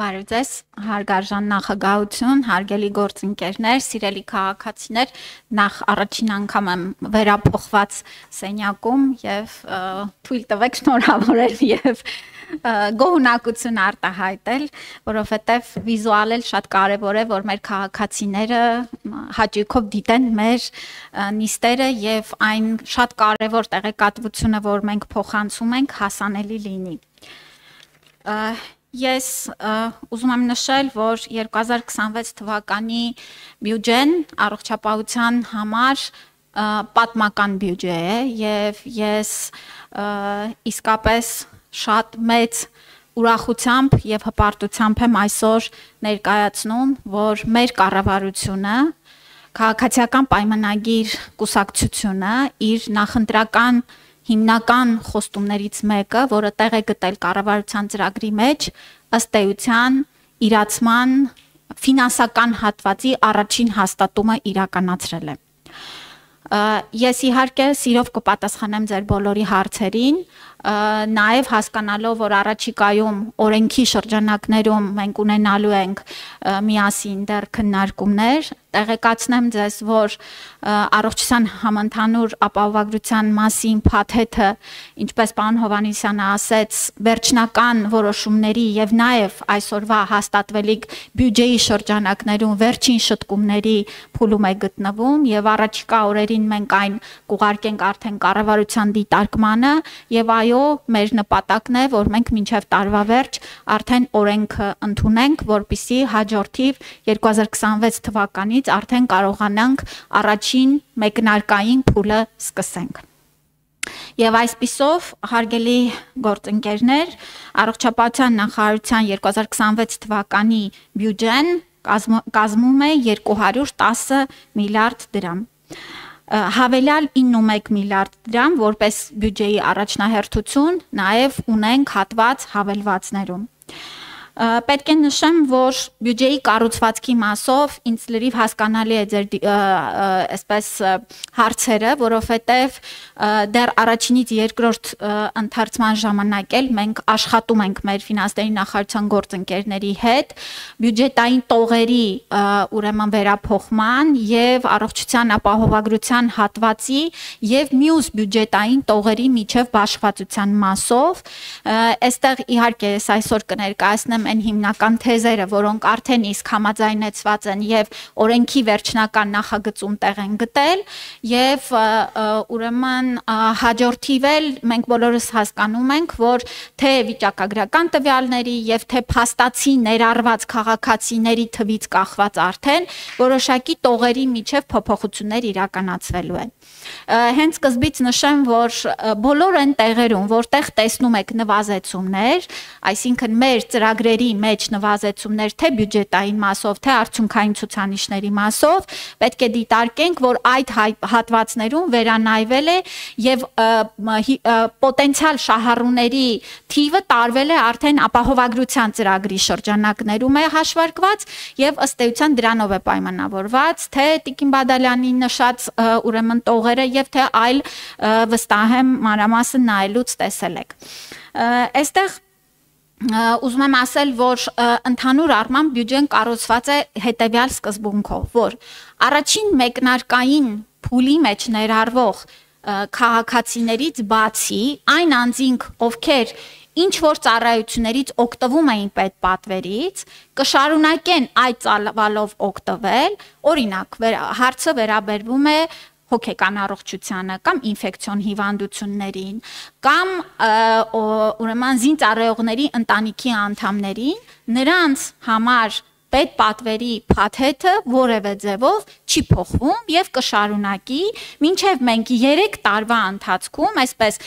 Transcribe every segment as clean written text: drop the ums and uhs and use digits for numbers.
Բարև ձեզ, հարգարժան նախագահություն, հարգելի գործընկերներ, սիրելի քաղաքացիներ, նախ առաջին անգամ եմ վերափոխված սենյակում եւ թույլ տվեք շնորհավորել եւ գոհունակություն արտահայտել, որովհետեւ վիզուալել շատ կարեւոր է, որ մեր քաղաքացիները հաճույքով դիտեն մեր նիստերը եւ այն շատ կարեւոր տեղեկատվությունը, որ մենք փոխանցում ենք, հասանելի լինի։ Ես ուզում եմ նշել, որ 2026 թվականի բյուջեն առողջապահության համար պատմական բյուջե է եւ ես իսկապես շատ մեծ ուրախությամբ եւ հպարտությամբ եմ այսօր ներկայացնում, որ մեր կառավարությունը քաղաքացիական պայմանագիր կուսակցությունը իր նախընտրական հիմնական խոստումներից մեկը, որը տեղ է գտել կառավարության ծրագրի մեջ, ըստ էության իրացման ֆինանսական հատվածի առաջին հաստատումը իրականացրել է։ Ես իհարկե սիրով կպատասխանեմ ձեր բոլորի հարցերին, նաև հասկանալով, որ առաջիկայում օրենքի շրջանակներում մենք ունենալու ենք միասին դեռ քննարկումներ, տեղեկացնեմ ձեզ, որ առողջության համընդհանուր ապահովագրության մասին փաթեթը, ինչպես պարոն Հովհաննիսյանը ասեց, վերջնական որոշումների եւ նաեւ այսօրվա հաստատվելիք բյուջեի շրջանակներում վերջին շտկումների փուլում է գտնվում եւ առաջիկա օրերին մենք այն կուղարկենք արդեն կառավարության դիտարկմանը եւ այո, մեր նպատակն է, որ մենք մինչեւ տարվա վերջ արդեն օրենքը ընդունենք, որպիսի հաջորդիվ 2026 թվականից արդեն կարողանանք առաջին մեկնարկային փուլը սկսենք։ Եվ այսպիսով, հարգելի գործընկերներ, առողջապահության նախարարության 2026 թվականի բյուջեն կազմում է 210 միլիարդ դրամ։ Հավելյալ 9.1 միլիարդ դրամ որպես բյուջեի առաջնահերթություն նաև ունենք հատված հավելվածներում։ Պետք է նշեմ, որ բյուջեի կառուցվածքի մասով ինձ լրիվ հասկանալի է ձեր այսպես հարցերը, որովհետև դեռ առաջինից երկրորդ ընթերցման ժամանակ էլ մենք աշխատում ենք մեր ֆինանսների նախարարության գործընկերների հետ բյուջետային տողերի ուրեմն վերափոխման եւ առողջության ապահովագրության հատվածի եւ մյուս բյուջետային տողերի միջև բաշխվածության մասով այստեղ իհարկե ես այսօր կներկայացնեմ այն հիմնական թեզերը, որոնք արդեն իսկ համաձայնեցված են եւ օրենքի վերջնական նախագծում տեղ են գտել եւ ուրեմն հաջորդիվ էլ մենք բոլորս հասկանում ենք, որ թե վիճակագրական տվյալների եւ թե փաստացի ներառված քաղաքացիների թվից կախված արդեն որոշակի տողերի միջև փոփոխություններ իրականացվելու են։ Հենց սկզբից նշեմ, որ բոլոր այն տեղերում, որտեղ տեսնում եք նվազեցումներ, այսինքն մեր ծրագրերի մեջ նվազեցումներ թե բյուջետային մասով, թե արդյունքային ցուցանիշների մասով, պետք է դիտարկենք, որ այդ հատվածներում վերանայվել է եւ պոտենցիալ շահառուների թիվը տարվել է արդեն ապահովագրության ծրագրի շրջանակներում է հաշվարկված եւ ըստ էության դրանով է պայմանավորված, թե Տիկին Բադալյանի նշած ուրեմն տողերը եւ թե այլ վստահ եմ մանրամասն նայելուց տեսել եք։ Այստեղ ուզում եմ ասել, որ ընդհանուր առմամբ բյուջեն կառուցված է հետեւյալ սկզբունքով, որ առաջին մեկնարկային փուլի մեջ ներառվող քաղաքացիներից բացի այն անձինք, ովքեր ինչ որ ծառայություններից օգտվում էին պետպատվերից, կշարունակեն այդ ծավալով օգտվել, օրինակ հարցը վերաբերվում է հոգեկան առողջությանը կամ ինֆեկցիոն հիվանդություններին կամ ուրեմն զինծառայողների ընտանիքի անդամներին նրանց համար պետպատվերի փաթեթը որևէ ձևով չի փոխվում եւ կշարունակի մինչեւ մենք 3 տարվա ընթացքում այսպես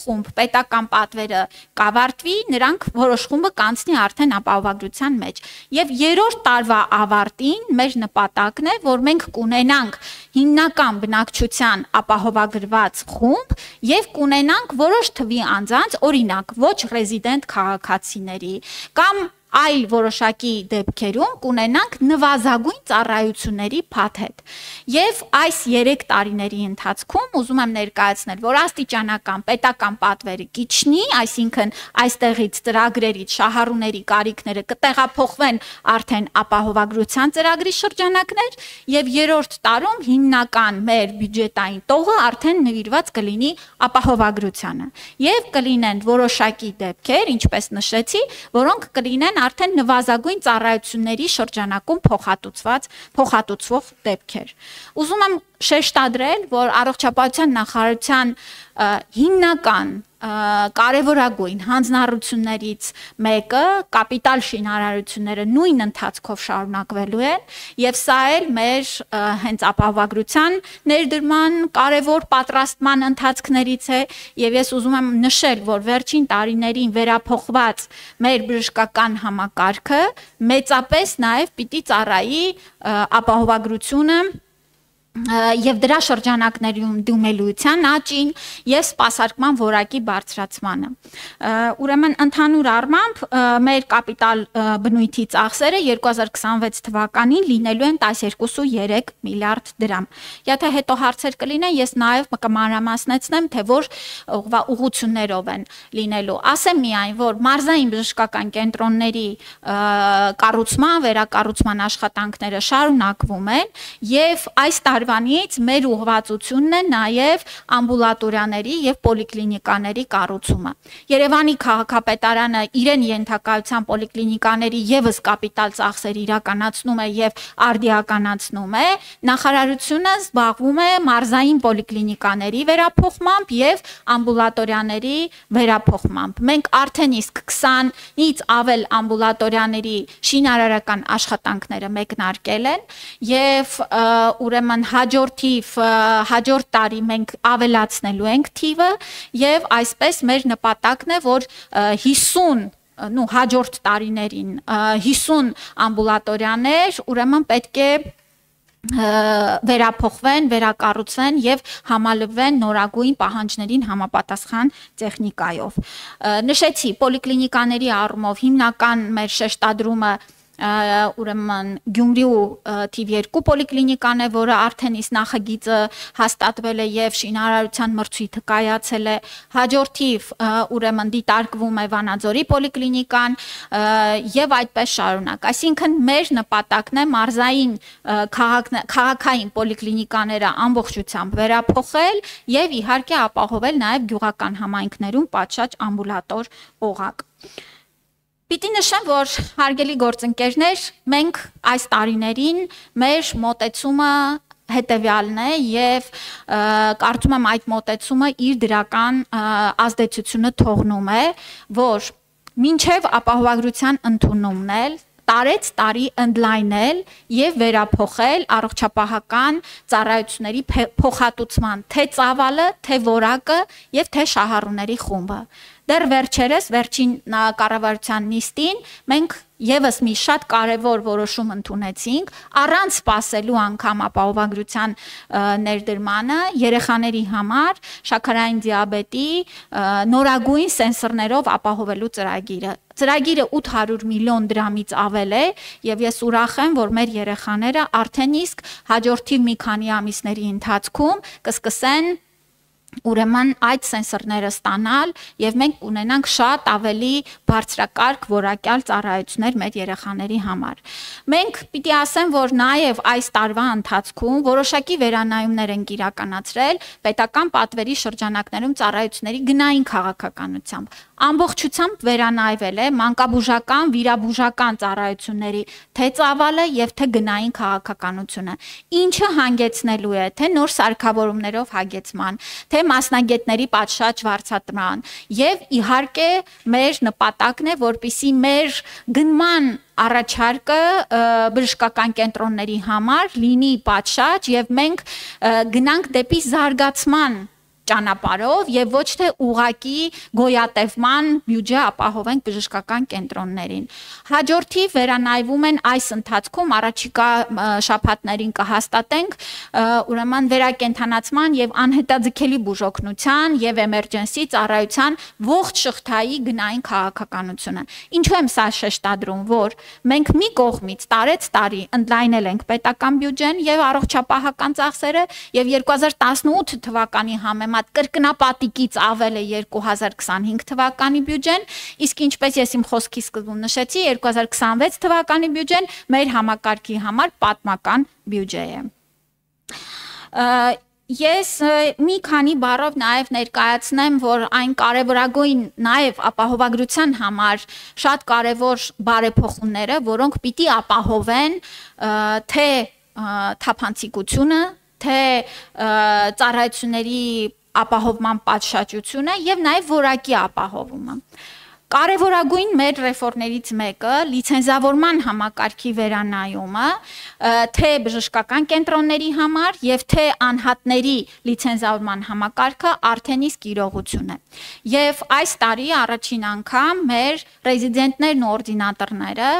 խումբ պետական պատվերը կավարտվի, նրանք որոշ խումբը կանցնի արդեն ապահովագրության մեջ եւ 3-րդ տարվա ավարտին մեր նպատակն է, որ մենք կունենանք հիմնական բնակչության ապահովագրված խումբ եւ կունենանք որոշ թվի անձանց, օրինակ ոչ ռեզիդենտ քաղաքացիների կամ այլ որոշակի դեպքերում կունենանք նվազագույն ծառայությունների փաթեթ։ Եվ այս 3 տարիների ընթացքում ուզում եմ ներկայացնել, որ աստիճանական պետական պատվերը կիջնի, այսինքն այստեղից ծրագրերից շահառուների կարիքները կտեղափոխվեն արդեն ապահովագրության ծրագրի շրջանակներ, եւ 3-րդ տարում հիմնական մեր բյուջետային տողը արդեն նվիրված կլինի ապահովագրությանը։ Եվ կլինեն որոշակի դեպքեր, ինչպես նշեցի, որոնք կլինեն արդեն նվազագույն ծառայությունների շրջանակում փոխհատուցվող դեպքեր։ Ուզում եմ շեշտադրել, որ առողջապահության նախարարության հիմնական կարևորագույն հանձնառություններից մեկը կապիտալ շինարարությունները նույն ընթացքով շարունակվելու են, եւ սա էլ մեր հենց ապահովագրության ներդրման կարևոր պատրաստման ընթացքներից է, եւ ես ուզում եմ նշել, որ վերջին տարիներին վերափոխված մեր բժշկական համակարգը մեծապես նաեւ պիտի ծառայի ապահովագրությունը եւ դրա շրջանակներում դիմելույթյան աճին եւ սպասարկման որակի բարձրացմանը։ Ուրեմն ընդհանուր առմամբ մեր կապիտալ բնույթի ծախսերը 2026 թվականին լինելու են 12.3 միլիարդ դրամ։ Եթե հետո հարցեր կլինեն, ես նաեւ կմանրամասնեցնեմ, թե որ ուղղություններով են լինելու։ Ասեմ միայն, որ մարզային բժշկական կենտրոնների կառուցման, վերակառուցման աշխատանքները շարունակվում են եւ այս տարվանից մեր ուղղվածությունն է նաև ամբուլատորիաների եւ պոլիկլինիկաների կառուցումը։ Երևանի քաղաքապետարանը իրեն ենթակայության պոլիկլինիկաների եւս կապիտալ ծախսեր իրականացնում է եւ արդիականացնում է, նախարարությունը զբաղվում է մարզային պոլիկլինիկաների վերափոխմամբ եւ ամբուլատորիաների վերափոխմամբ։ Մենք արդեն իսկ 20-ից ավել ամբուլատորիաների շինարարական աշխատանքները մեկնարկել են եւ ուրեմն հաջորդ տարի մենք ավելացնելու ենք թիվը եւ այսպես մեր նպատակն է, որ 50 հաջորդ տարիներին 50 ամբուլատորիաներ ուրեմն պետք է վերափոխվեն, վերակառուցվեն եւ համալվեն նորագույն պահանջներին համապատասխան տեխնիկայով։ Նշեցի, պոլիկլինիկաների առումով հիմնական մեր շեշտադրումը ուրեմն Գյումրիու թիվ 2 պոլիկլինիկան է, որը արդեն իսկ նախագիծը հաստատվել է եւ շինարարության մրցույթը կայացել է։ Հաջորդ թիվ ուրեմն դիտարկվում է Վանաձորի պոլիկլինիկան եւ այդպես շարունակ։ Այսինքն մեր նպատակն է մարզային քաղաքային պոլիկլինիկաները ամբողջությամբ վերափոխել եւ իհարկե ապահովել նաեւ գյուղական համայնքներում պատշաճ ամբուլատոր օղակ։ Պիտի նշեմ, որ հարգելի գործընկերներ, մենք այս տարիներին մեր մոտեցումը հետևյալն է եւ կարծում եմ այդ մոտեցումը իր դրական ազդեցությունը թողնում է, որ մինչեւ ապահովագրության ընդունումն է տարեց տարի ընդլայնել եւ վերափոխել առողջապահական ծառայությունների փոխհատուցման թե ծավալը, թե որակը եւ թե շահառուների խումբը։ Դեռ վերջերս վերջին կառավարության նիստին մենք եւս մի շատ կարևոր որոշում ընդունեցինք առանց սպասելու անգամ ապահովագրության ներդրմանը երեխաների համար շաքարային դիաբետի նորագույն սենսորներով ապահովելու ծրագիրը 800 միլիոն դրամից ավել է եւ ես ուրախ եմ, որ մեր երեխաները արդեն իսկ հաջորդիվ մի քանի ամիսների ընթացքում կսկսեն ուրեմն այդ սենսորները ստանալ եւ մենք ունենանք շատ ավելի բարձրակարգ որակյալ ծառայություններ մեր երեխաների համար։ Մենք պիտի ասեմ, որ նաեւ այս տարվա ընթացքում որոշակի վերանայումներ ենք իրականացրել պետական պատվերի շրջանակներում ծառայությունների գնային քաղաքականությամբ։ Ամբողջությամբ վերանայվել է մանկաբուժական, վիրաբուժական ծառայությունների թե ծավալը եւ թե գնային քաղաքականությունը, ինչը հանգեցնելու է թե նոր սարքավորումներով հագեցման, թե մասնագետների պատշաճ վարձատրման եւ իհարկե մեր նպատակն է, որպիսի մեր գնման առաջարկը բժշկական կենտրոնների համար լինի պատշաճ եւ մենք գնանք դեպի զարգացման ճանապարհով եւ ոչ թե ուղակի գոյատևման բյուջե ապահովենք բժշկական կենտրոններին։ Հաջորդի վերանայվում են այս ընթացքում առաջիկա շաբաթներին կհաստատենք ուրեմն վերակենդանացման եւ անհետաձգելի բուժօգնության եւ էմերջենսի ծառայության ողջ շղթայի գնային քաղաքականությունը։ Ինչու եմ սա շեշտադրում, որ մենք մի կողմից տարեց-տարի ընդլայնել ենք պետական բյուջեն եւ առողջապահական ծախսերը եւ 2018 թվականի համեմատ կրկնապատիկից ավել է 2025 թվականի բյուջեն, իսկ ինչպես ես իմ խոսքի սկզբում նշեցի, 2026 թվականի բյուջեն մեր համակարգի համար պատմական բյուջե է։ Ես մի քանի բառով նաև ներկայացնեմ, որ այն կարևորագույն նաև ապահովագրության համար շատ կարևոր բարեփոխումները, որոնք պիտի ապահովեն թե թափանցիկությունը, թե ծառայությունների ապահովման պատշաճությունը եւ նաեւ որակի ապահովումը։ Կարևորագույն մեր ռեֆորմներից մեկը լիցենզավորման համակարգի վերանայումը, թե բժշկական կենտրոնների համար եւ թե անհատների լիցենզավորման համակարգը արդեն իսկ իրողություն է։ Եվ այս տարի առաջին անգամ մեր ռեզիդենտներն ու օրդինատորները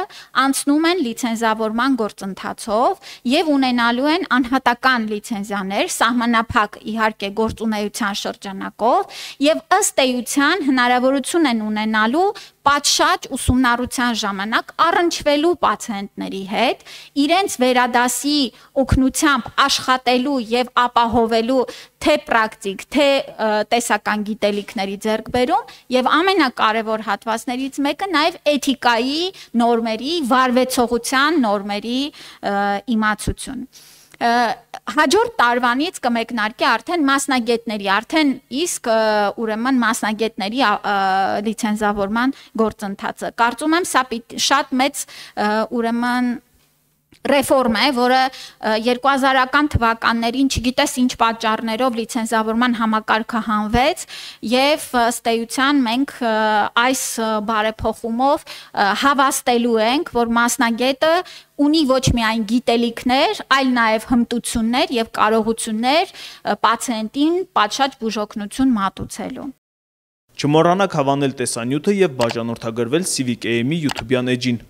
անցնում են լիցենզավորման գործընթացով եւ ունենալու են անհատական լիցենզիաներ, սահմանափակ իհարկե գործունեության շրջանակով եւ ըստ էության հնարավորություն են ունենալու պատշաճ ուսումնառության ժամանակ առնչվելու պացիենտների հետ, իրենց վերադասի օգնությամբ աշխատելու եւ ապահովելու թե պրակտիկ, թե տեսական գիտելիքների ձեռքբերում եւ ամենակարևոր հատվածներից մեկը նաեւ էթիկայի նորմերի, վարվեցողության նորմերի իմացություն։ Հաջորդ տարվանից կմեկնարկի արդեն մասնագետների, արդեն իսկ ուրեմն մասնագետների լիցենզավորման գործընթացը։ Կարծում եմ սա շատ մեծ ուրեմն ռեֆորմ է, որը 2000-ական թվականներին չգիտես ինչ պատճառներով լիցենզավորման համակարգը հանվեց եւ ըստ էության մենք այս բարեփոխումով հավաստելու ենք, որ մասնագետը ունի ոչ միայն գիտելիքներ, այլ նաեւ հմտություններ եւ կարողություններ պացիենտին պատշաճ բուժօգնություն մատուցելու։ Չմոռանաք հավանել տեսանյութը եւ բաժանորդագրվել Civic AM-ի YouTube-յան էջին։